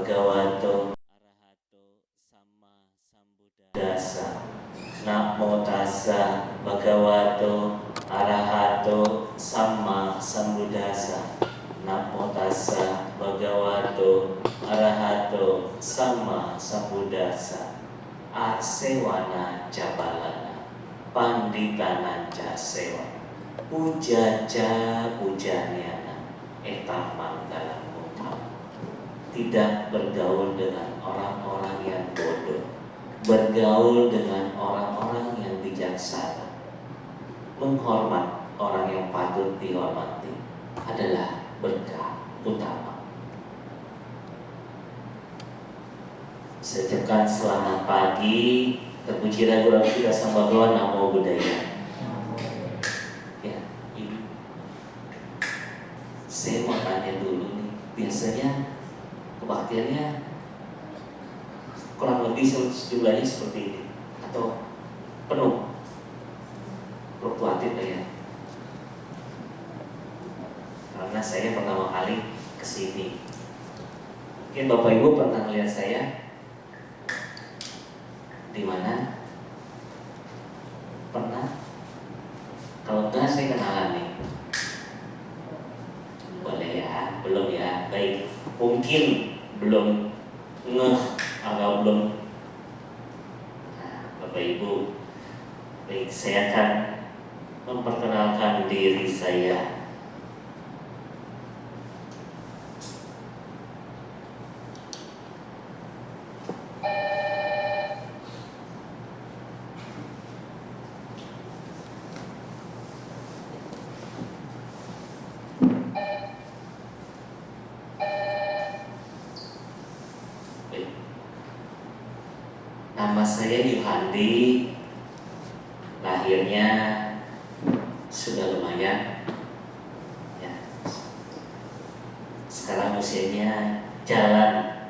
bhagavato arahato sama sambuddhassa. Namo tassa bhagavato arahato sama sambuddhassa. Namo tassa bhagavato arahato sama sambuddhassa. Asewana jabalana panditana jasewa pujaja pujanyana etamang dalam utama. Tidak bergaul dengan orang-orang yang bodoh, bergaul dengan orang-orang yang bijaksana. Menghormat orang yang patut dihormati adalah berkah utama. Saya ucapkan selamat pagi, terpuji dan gurau kita Sang Bhagawan, Namo Buddhaya. Ya, Ibu, saya mau tanya dulu nih, biasanya kebaktiannya kurang lebih jumlahnya seperti ini atau penuh, fluktuatif ya? Karena saya pertama kali kesini, mungkin Bapak Ibu pernah melihat saya di mana? Pernah? Kalau enggak saya kenalan nih. Boleh ya? Belum ya? Baik. Mungkin belum ngeh atau belum. Nah, Bapak Ibu, baik, saya akan memperkenalkan diri saya. Nama saya Yuhandi, lahirnya sudah lumayan, ya. Sekarang usianya jalan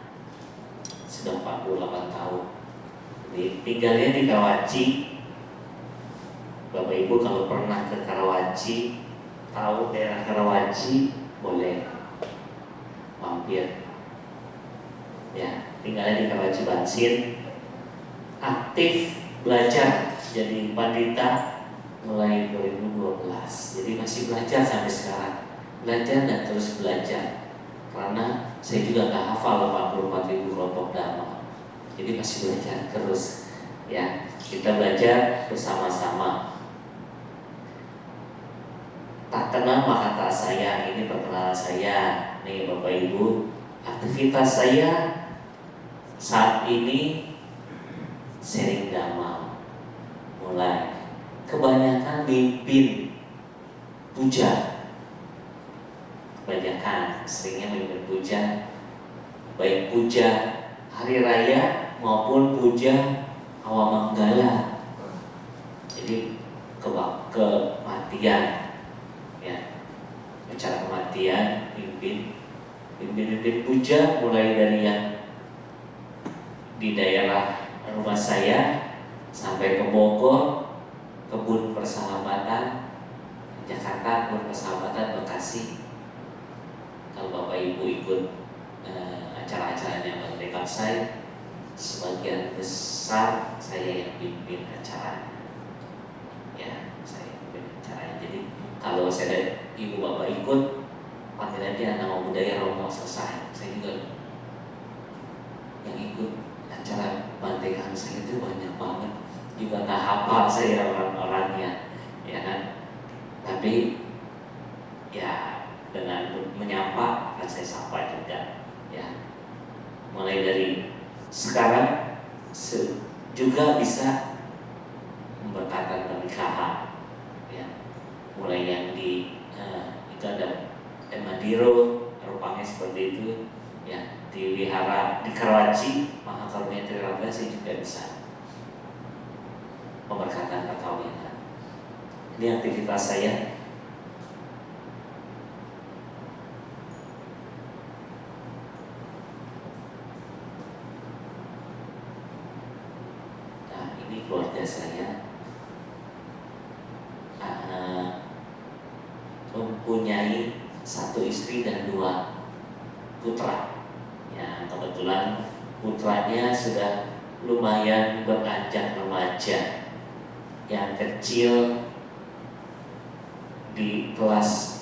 sudah 48 tahun. Jadi tinggalnya di Karawaci. Bapak Ibu kalau pernah ke Karawaci, tahu daerah Karawaci, boleh mampir. Ya, tinggalnya di Karawaci Bansin. Aktif belajar jadi pandita mulai 2012. Jadi masih belajar sampai sekarang. Belajar dan terus belajar. Karena saya juga nggak hafal 84.000 kelompok dhamma. Jadi masih belajar terus. Ya, kita belajar bersama-sama. Tak kenal maka tak sayang. Ini perkenalan saya. Nih Bapak Ibu, aktivitas saya saat ini sharing dhamma, mulai kebanyakan mimpin puja, kebanyakan seringnya mimpin puja, baik puja hari raya maupun puja Awamanggala. Jadi kematian, ya, acara kematian, mimpin puja mulai dari yang di daerah rumah saya sampai ke Bogor, Kebun Persahabatan, Jakarta, Kebun Persahabatan, Bekasi. Kalau Bapak Ibu ikut acara-acaranya Bang Dekap saya, sebagian besar saya yang pimpin acaranya. Ya, saya pimpin acaranya. Jadi kalau saya dan Ibu Bapak ikut, panggilannya Namo Buddhaya Romo selesai, saya juga yang ikut acara bantekan saya itu banyak banget, juga nggak hafal saya orang-orangnya, ya kan? Tapi ya dengan menyapa akan saya sapa juga, ya. Mulai dari sekarang juga bisa memberkatan pernikahan, ya. Mulai yang di itu ada Madiro, rupanya seperti itu, ya. Di wihara di Karawaci Mahakarunia Trirangga saya juga bisa pemberkatan perkawinan. Ini aktivitas saya. Nah, ini keluarga saya mempunyai 1 istri dan 2 putra. Ya, kebetulan putranya sudah lumayan beranjak remaja. Yang kecil di kelas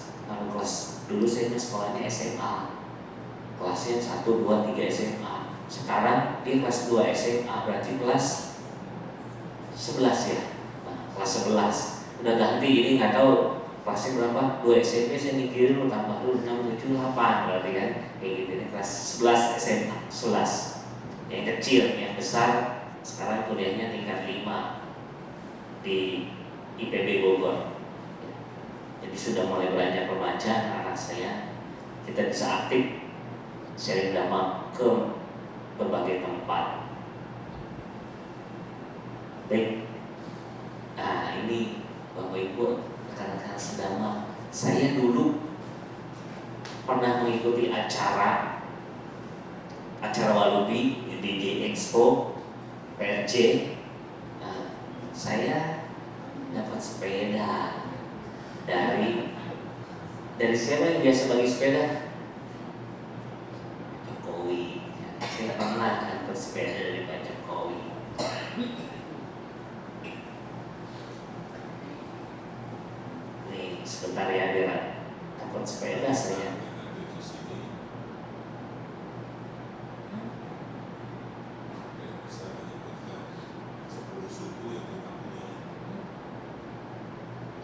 dulu saya sekolahnya SMA, kelasnya 1, 2, 3 SMA. Sekarang dia kelas 2 SMA, berarti kelas 11 ya. Nah, kelas 11 udah ganti, ini nggak tahu kelasnya berapa. 2 SMP saya mikirin lu tambah dulu 6, 7, 8 berarti kan kayak gitu. Ini kelas 11 SMA, 11 yang kecil. Yang besar sekarang kuliahnya tingkat 5 di IPB Bogor. Jadi sudah mulai beranjak remaja anak saya. Kita bisa aktif sharing dhamma ke berbagai tempat. Baik, nah ini Bapak Ibu rekan-rekan sedama, saya dulu pernah mengikuti acara Walubi DJ Expo PRJ. Nah, saya dapat sepeda dari siapa yang biasa bagi sepeda? Jokowi. Saya pernah dapat sepeda dari Pak Jokowi. Nih sebentar ya, biar dapat sepeda saya.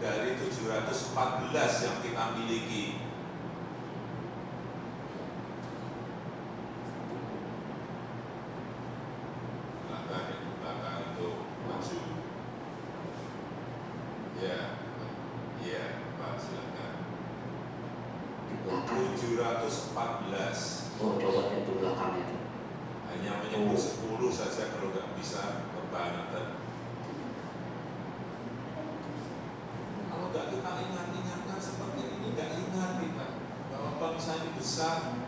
Dari 714 yang kita miliki, belakang itu maju. Ya, Pak, silakan. 714. Oh, coba itu belakang itu. Hanya menyebut 10 saja kalau nggak bisa kebangetan. Kalau nggak kita ingat-ingatkan seperti ini, nggak ingat kita bahwa bangsa ini besar.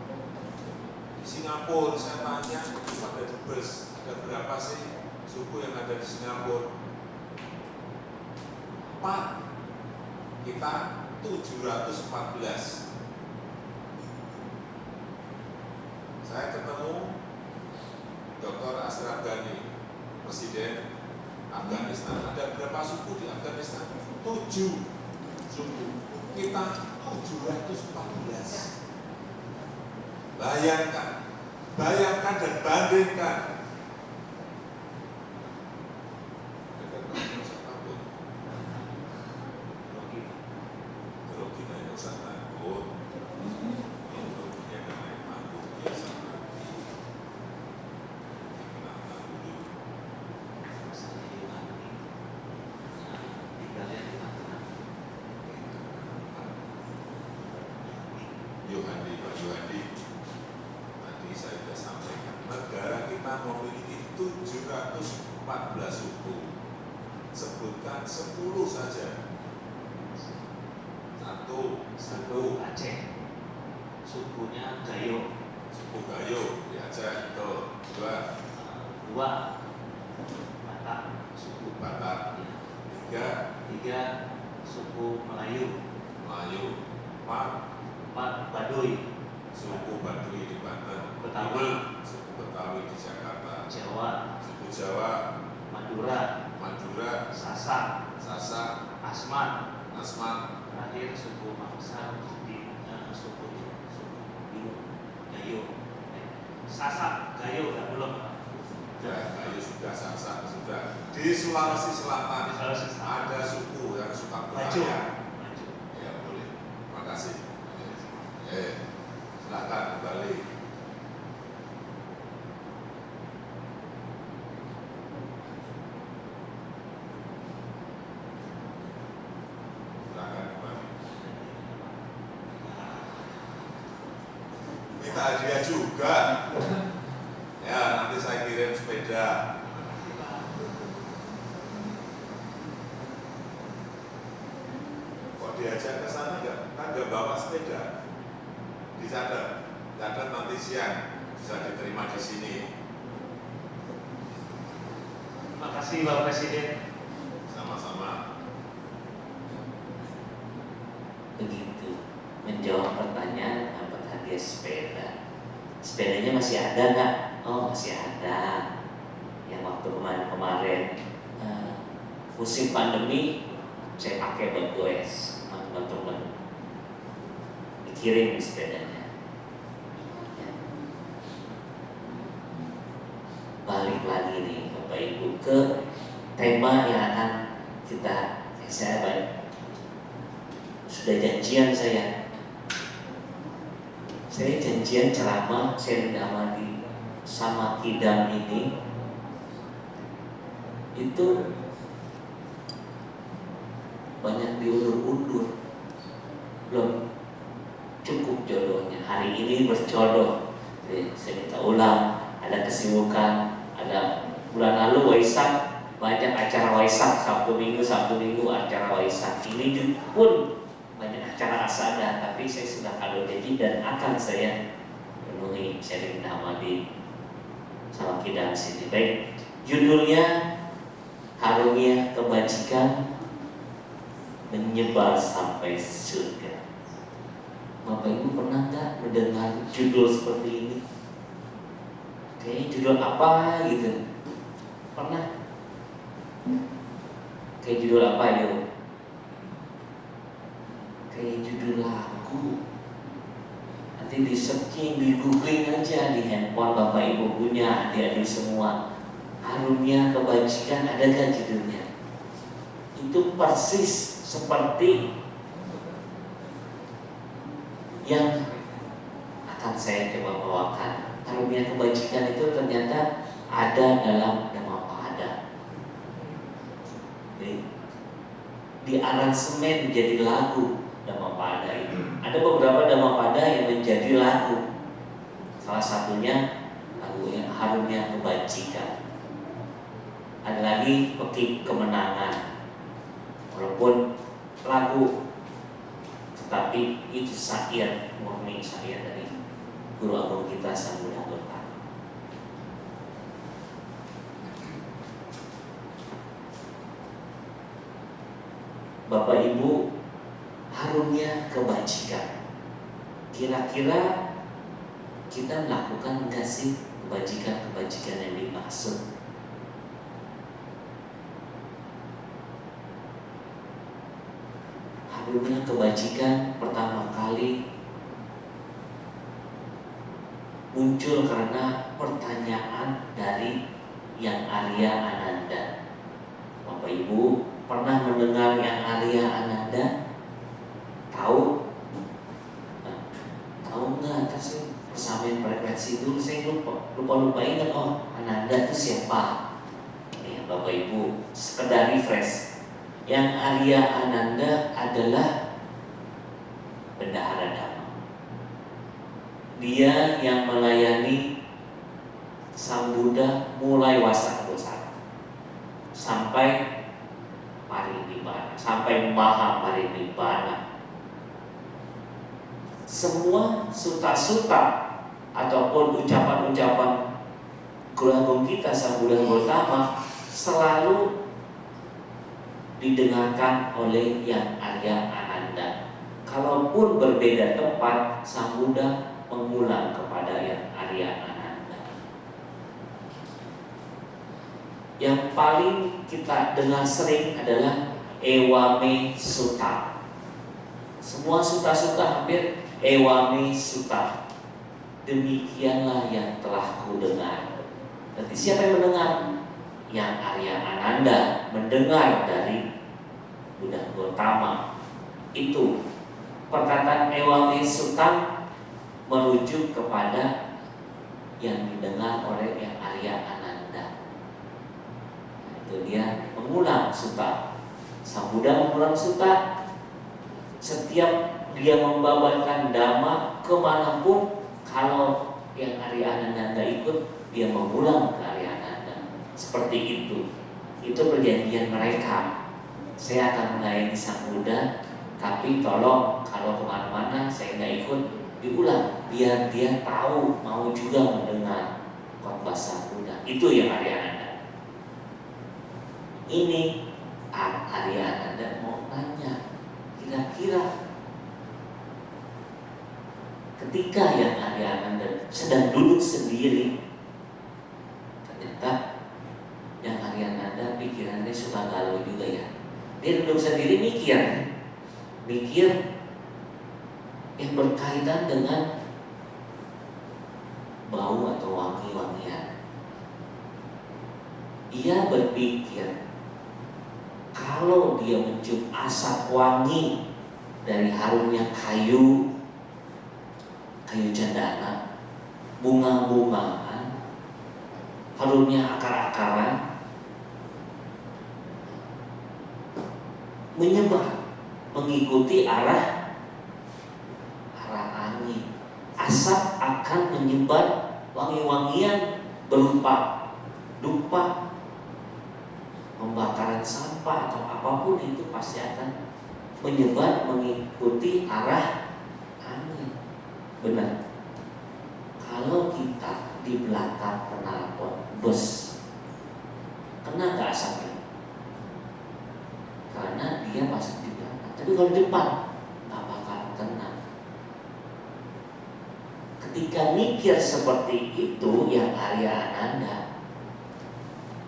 Di Singapura saya tanya, pada dubes, ada berapa sih suku yang ada di Singapura? 4, kita 714. Saya ketemu Dr. Ashraf Ghani, Presiden Afghanistan. Ada berapa suku di Afghanistan? 7 suku. Kita 714. Bayangkan dan bandingkan. Tadi saya sudah sampaikan, negara kita memiliki 714 suku. Sebutkan 10 saja. Satu Aceh, sukunya Gayo. Suku Gayo di Aceh itu. Dua Batak, suku Batak. Tiga suku Melayu. Empat Baduy, suku Baduy di Banten. Betawi, suku Betawi di Jakarta. suku Jawa, Madura, Sasak, Asmat, terakhir suku Makassar di suku Gayo. Sasak, Gayo belum. Ya, Gayo sudah, Sasak sudah. Di Sulawesi Selatan ada suku yang suka berlayar. Ya boleh, terima kasih. Silakan kembali. Minta hadiah juga. Ya, nanti saya kirim sepeda. Kok diajak ke sana nggak bawa sepeda? Dicatat nanti siang bisa diterima di sini. Terima kasih Bapak Presiden. Sama-sama. Begitu menjawab pertanyaan dapat hadiah sepeda. Sepedanya masih ada nggak? Oh masih ada. Yang waktu kemarin musim pandemi saya pakai buat goes teman-teman, dikirim sepedanya. Ya. Balik lagi nih Bapak Ibu ke tema yang akan saya sudah janjian saya janjian ceramah sharing Ahmadi sama Kidam ini itu banyak diundur-undur, belum cukup jodohnya. Hari ini berjodoh, jadi saya minta ulang. Ada kesibukan, ada bulan lalu Waisak, banyak acara Waisak, Sabtu Minggu acara Waisak. Ini pun banyak acara asada, tapi saya sudah kado janji dan akan saya penuhi sharing Ahmadi sama Kidam sini. Baik, judulnya Harunya Kebajikan Menyebar Sampai Surga. Bapak Ibu pernah nggak mendengar judul seperti ini? Kayaknya judul apa gitu? Pernah? Kayak judul apa yuk? Kayak judul lagu. Nanti di searching, di googling aja di handphone Bapak Ibu punya, adik-adik semua. Harunya Kebajikan, ada gak judulnya? Itu persis seperti yang akan saya coba bawakan. Harunya Kebajikan itu ternyata ada dalam Dhammapada. Di aransemen menjadi lagu Dhammapada itu. Ada beberapa Dhammapada yang menjadi lagu. Salah satunya lagu yang Harunya Kebajikan. Ada lagi Pekik Kemenangan. Walaupun lagu, tetapi itu syair, murni syair dari Guru Agung kita Sang Buddha Gotama. Bapak Ibu, harunya kebajikan. Kira-kira kita melakukan enggak sih kebajikan-kebajikan yang dimaksud? Harunya kebajikan pertama kali muncul karena pertanyaan dari Yang Arya Ananda. Bapak Ibu pernah mendengar Yang Arya Ananda? Tahu? Nah, tahu nggak? Kasih persamaan frekuensi dulu. Saya lupa ingat. Oh, Ananda itu siapa? Nih, Bapak Ibu, sekedar refresh. Yang Arya Ananda adalah bendahara Dhamma. Dia yang melayani Sang Buddha mulai Wasakosara sampai Parinibbana, sampai Maha Parinibbana. Semua suta-suta ataupun ucapan-ucapan Guru Agung kita Sang Buddha Gotama selalu didengarkan oleh Yang Arya Ananda. Kalaupun berbeda tempat, Sang Buddha mengulang kepada Yang Arya Ananda. Yang paling kita dengar sering adalah Ewame Sutta. Semua suta-suta hampir Ewame Sutta. Demikianlah yang telah ku dengar. Berarti siapa yang mendengar? Yang Arya Ananda mendengar dari Buddha Gotama. Itu perkataan Ewame Sutta merujuk kepada yang didengar oleh Yang Arya Ananda. Itu dia mengulang sutta. Sang Buddha mengulang sutta. Setiap dia membawakan dhamma kemanapun, kalau Yang Arya Ananda ikut, dia mengulang ke Arya Ananda. Seperti itu. Itu perjanjian mereka. Saya akan melayani Sang Buddha, tapi tolong kalau kemana-mana saya nggak ikut, diulang biar dia tahu mau juga mendengar khotbah Sang Buddha. Itu Yang Arya Ananda. Ini Arya Ananda mau tanya, kira-kira ketika yang ahli Ananda sedang duduk sendiri, ternyata yang ahli Ananda pikirannya suka galau juga ya. Dia duduk sendiri mikir yang berkaitan dengan bau atau wangi-wangian. Ia berpikir kalau dia mencium asap wangi dari harumnya kayu cendana, bunga-bungaan, harumnya akar-akaran, menyebar mengikuti arah angin. Asap akan menyebar, wangi-wangian berupa dupa, pembakaran sampah atau apapun itu pasti akan menyebar mengikuti arah angin. Benar. Kalau kita di belakang knalpot bus, kena nggak asapnya? Karena dia pasti di belakang. Tapi kalau di depan nggak bakal kena. Ketika mikir seperti itu, yang Arya Ananda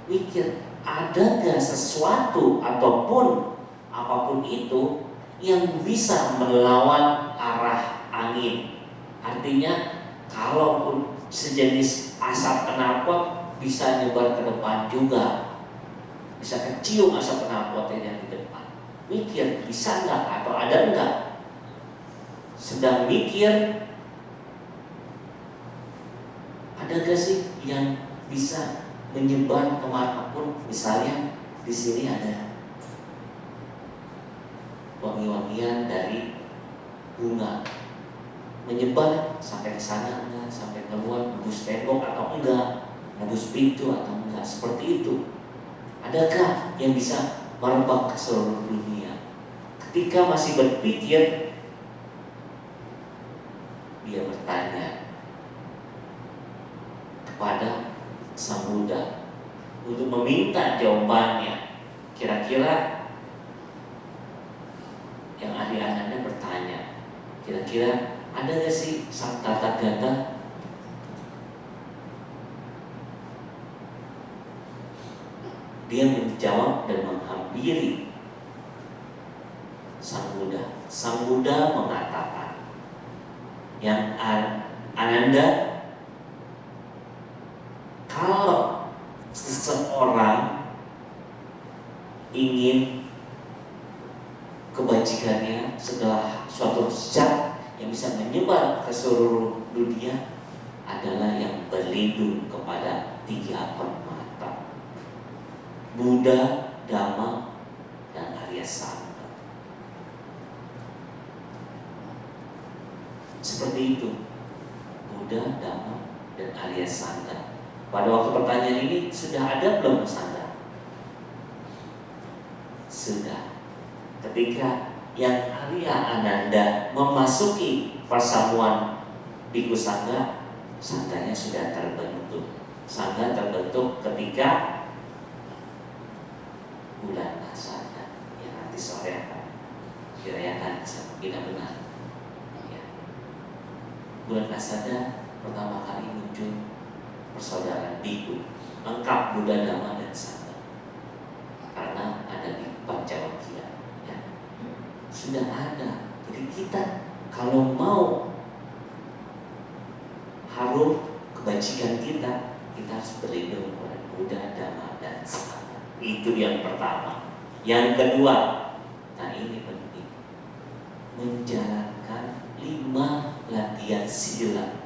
mikir, ada gak sesuatu ataupun apapun itu yang bisa melawan arah angin? Artinya kalaupun sejenis asap knalpot bisa nyebar ke depan juga, bisa kecium asap knalpotnya yang di depan. Mikir bisa nggak atau ada nggak? Sedang mikir, ada gak sih yang bisa menyebar kemanapun? Misalnya di sini ada wangi-wangian dari bunga, menyebar sampai ke sana enggak, sampai keluar nembus tembok atau enggak, nembus pintu atau enggak, seperti itu. Adakah yang bisa merebak ke seluruh dunia? Ketika masih berpikir, dia bertanya kepada Sang Buddha untuk meminta jawabannya. Kira-kira yang ahli Ananda bertanya, kira-kira ada gak sih Sang Tathagata dia menjawab dan menghampiri Sang Buddha. Sang Buddha mengatakan, yang Ananda, kalau seseorang ingin kebajikannya setelah suatu zat yang bisa menyebar ke seluruh dunia adalah yang berlindung kepada 3 permata: Buddha, Dhamma, dan Arya Sangha. Seperti itu, Buddha, Dhamma, dan Arya Sangha. Pada waktu pertanyaan ini sudah ada belum Sangha? Sudah. Ketika yang Arya Ananda memasuki persamuan Bhikkhu Sangha, Sanghanya sudah terbentuk. Sangha terbentuk ketika bulan Asada yang nanti sore akan dirayakan tidak benar ya. Bulan Asada pertama kali muncul persaudaraan Bhikkhu lengkap Buddha, Dhamma, dan Sangha, karena ada di Pancawakya ya. Sudah ada. Jadi kita kalau mau harum kebajikan kita harus berlindung kepada Buddha, Dhamma, dan Sangha. Itu yang pertama. Yang kedua, nah ini penting, menjalankan 5 latihan sila.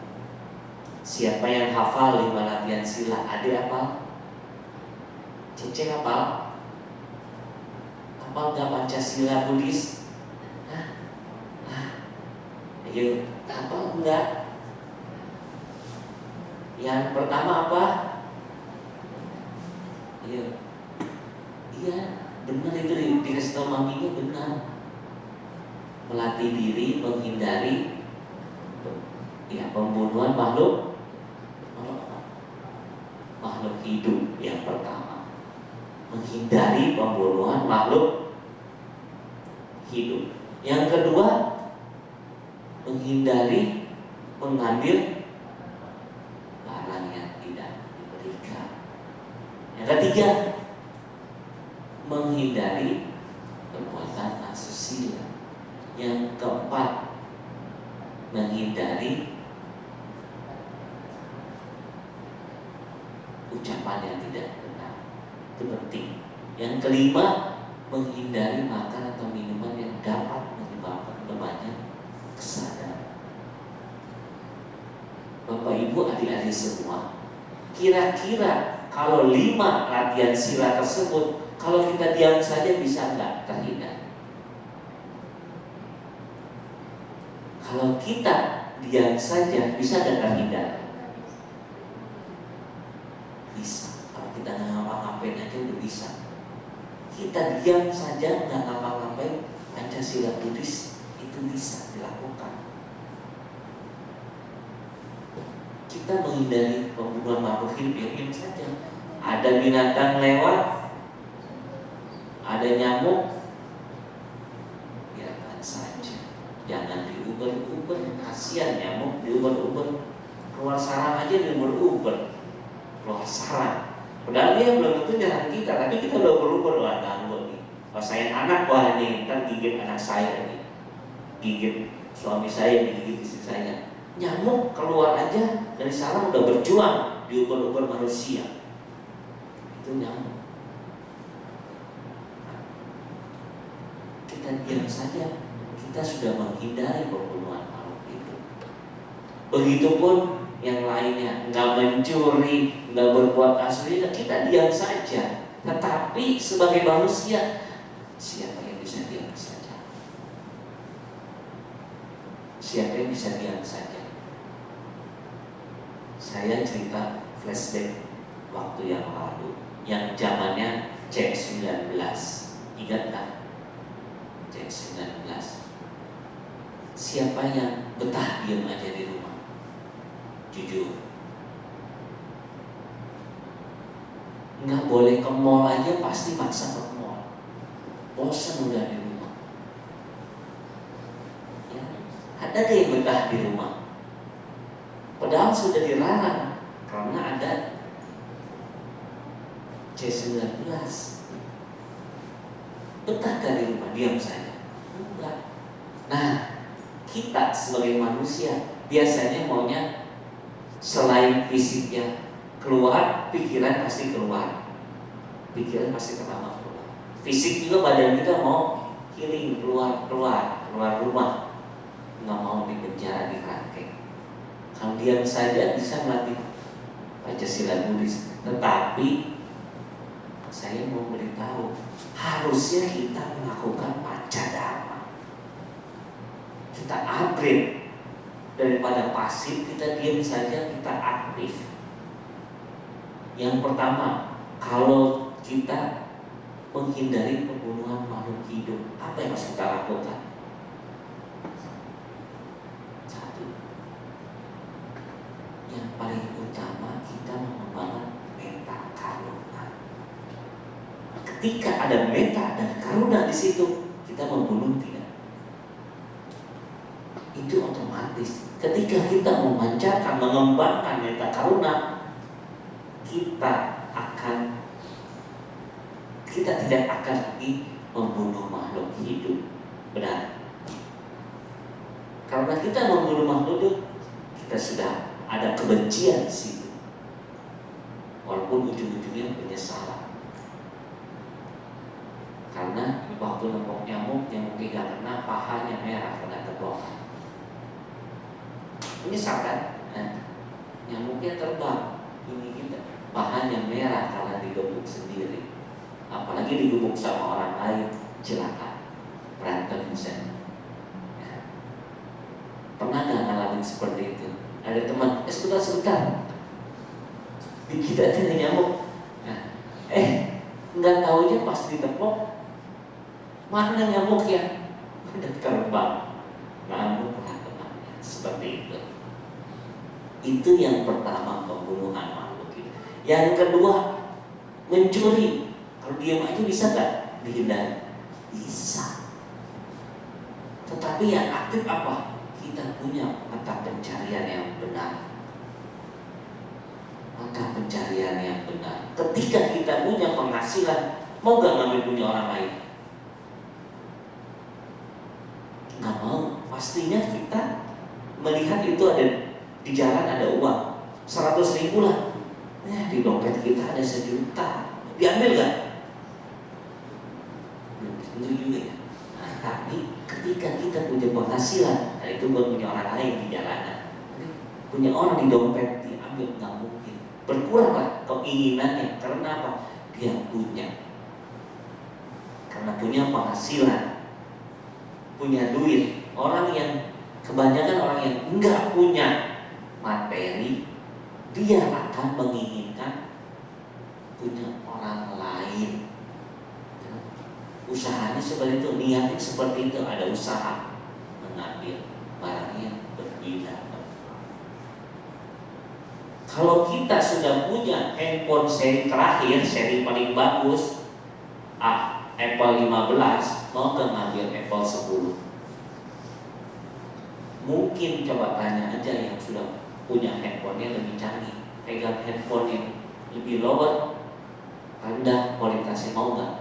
Siapa yang hafal 5 latihan sila? Ada apa? Cece hafal? Hafal gak Pancasila Buddhis? Ayo, hafal enggak? Yang pertama apa? Iya, benar itu dikasih tahu maminya, benar. Melatih diri menghindari pembunuhan makhluk hidup. Yang pertama, menghindari pembunuhan makhluk hidup. Yang kedua, menghindari mengambil barang yang tidak diberikan. Yang ketiga, menghindari perbuatan asusila. Yang keempat, menghindari ucapan yang tidak benar. Itu penting. Yang kelima, menghindari makan atau minuman yang dapat menyebabkan lemahnya kesadaran. Bapak Ibu, adik-adik semua, kira-kira kalau 5 latihan sila tersebut, kalau kita diam saja bisa nggak terhindar? Kalau kita diam saja bisa nggak terhindar? Bisa. Kalau kita nggak ngapa-ngapain aja udah bisa. Kita diam saja nggak ngapa-ngapain, Pancasila Buddhis itu bisa dilakukan. Kita menghindari pembunuhan makhluk hidup yang diam saja. Ada binatang lewat, ada nyamuk, biarkan saja. Jangan diuber-uber, kasihan nyamuk diuber-uber. Keluar sarang aja diuber-uber, keluar sarang. Padahal dia belum tentu nyerang kita, tapi kita udah berubah, wah ganggu nih. Kalau saya anak, wah nih, ntar gigit anak saya nih, gigit suami saya, gigit istri saya. Nyamuk keluar aja dari sarang udah berjuang diuber-uber manusia. Itu nyamuk. Kita diam saja, kita sudah menghindari pembunuhan makhluk itu. Begitupun yang lainnya, nggak mencuri, nggak berbuat asusila, kita diam saja. Tetapi sebagai manusia, siapa yang bisa diam saja? Siapa yang bisa diam saja? Saya cerita flashback waktu yang lalu, yang zamannya C19, ingat kan? C19. Siapa yang betah diam aja di rumah? Jujur, nggak boleh ke mall aja pasti maksa ke mall. Bosan udah di rumah. Ya, ada deh yang betah di rumah. Padahal sudah dilarang karena ada C19. Betah gak di rumah? Diam saja? Enggak. Nah, kita sebagai manusia biasanya maunya selain fisiknya keluar, pikiran pasti keluar. Pikiran pasti pertama keluar. Fisik juga badan kita mau healing, keluar rumah. Nggak mau di penjara, di rantai. Kalau diam saja bisa melatih Pancasila Buddhis. Tetapi saya mau beritahu, harusnya kita melakukan Pancadharma. Kita upgrade. Daripada pasif, kita diam saja, kita aktif. Yang pertama, kalau kita menghindari pembunuhan makhluk hidup, apa yang harus kita lakukan? Satu, yang paling utama, kita mengembangkan metta karuna. Ketika ada metta dan karuna di situ, kita membunuh tidak. Itu otomatis. Ketika kita memancarkan, mengembangkan metta karuna, kita tidak akan lagi membunuh makhluk hidup. Benar. Karena kita membunuh makhluk hidup, kita sudah ada kebencian di situ. Walaupun ujung-ujungnya penyesalan. Karena waktu nempok nyamuk gak kena, pahanya merah kena tebakan. Menyesal kan? Nah, nyamuknya terbang, ini kita bahannya merah karena digebuk sendiri. Apalagi digebuk sama orang lain, celaka, berantem misalnya. Ya. Pernah gak ngalamin seperti itu? Ada teman, sebentar, dikit aja nih nyamuk. Nah, nggak taunya pas ditepok, mana nyamuk ya? Udah terbang, nyamuk temannya seperti itu. Itu yang pertama, pembunuhan makhluk hidup. Yang kedua, mencuri. Kalau diam aja bisa gak dihindari? Bisa. Tetapi yang aktif apa? kita punya mata pencarian yang benar. Mata pencarian yang benar. Ketika kita punya penghasilan, mau gak ngambil punya orang lain? Gak mau. Pastinya kita melihat itu ada di jalan, ada uang 100.000 lah. Di dompet kita ada 1 juta. Diambil gak? Belum tentu juga ya. Nah, tapi ketika kita punya penghasilan, nah itu buat punya orang lain di jalanan. Punya orang di dompet diambil, nggak mungkin. Berkuranglah keinginannya. Karena apa? Dia punya. Karena punya penghasilan, punya duit. Orang yang kebanyakan orang yang enggak punya materi, dia akan menginginkan punya orang lain. Usahanya seperti itu, niatnya seperti itu, ada usaha mengambil barang yang berbeda. Kalau kita sudah punya handphone seri terakhir, seri paling bagus, Apple 15, mau nggak ngambil Apple 10? Mungkin coba tanya aja yang sudah punya handphone yang lebih canggih, pegang handphone yang lebih lower, rendah kualitasnya, mau nggak?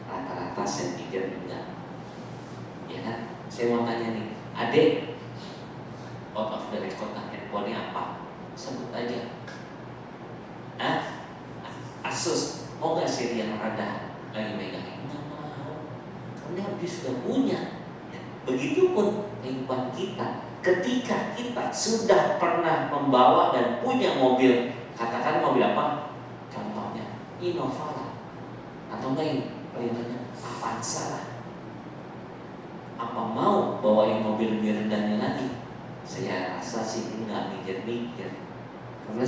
Rata-rata saya pikir enggak. Ya kan? Saya mau tanya nih, adik, out of the record handphonenya apa? Sebut aja. Asus, mau nggak seri yang rendah lagi megang? Nggak mau, karena dia sudah punya. Begitupun kehidupan kita. Ketika kita sudah pernah membawa dan punya mobil, katakan mobil apa? Contohnya Innova lah, atau enggak yang paling banyak Avanza lah,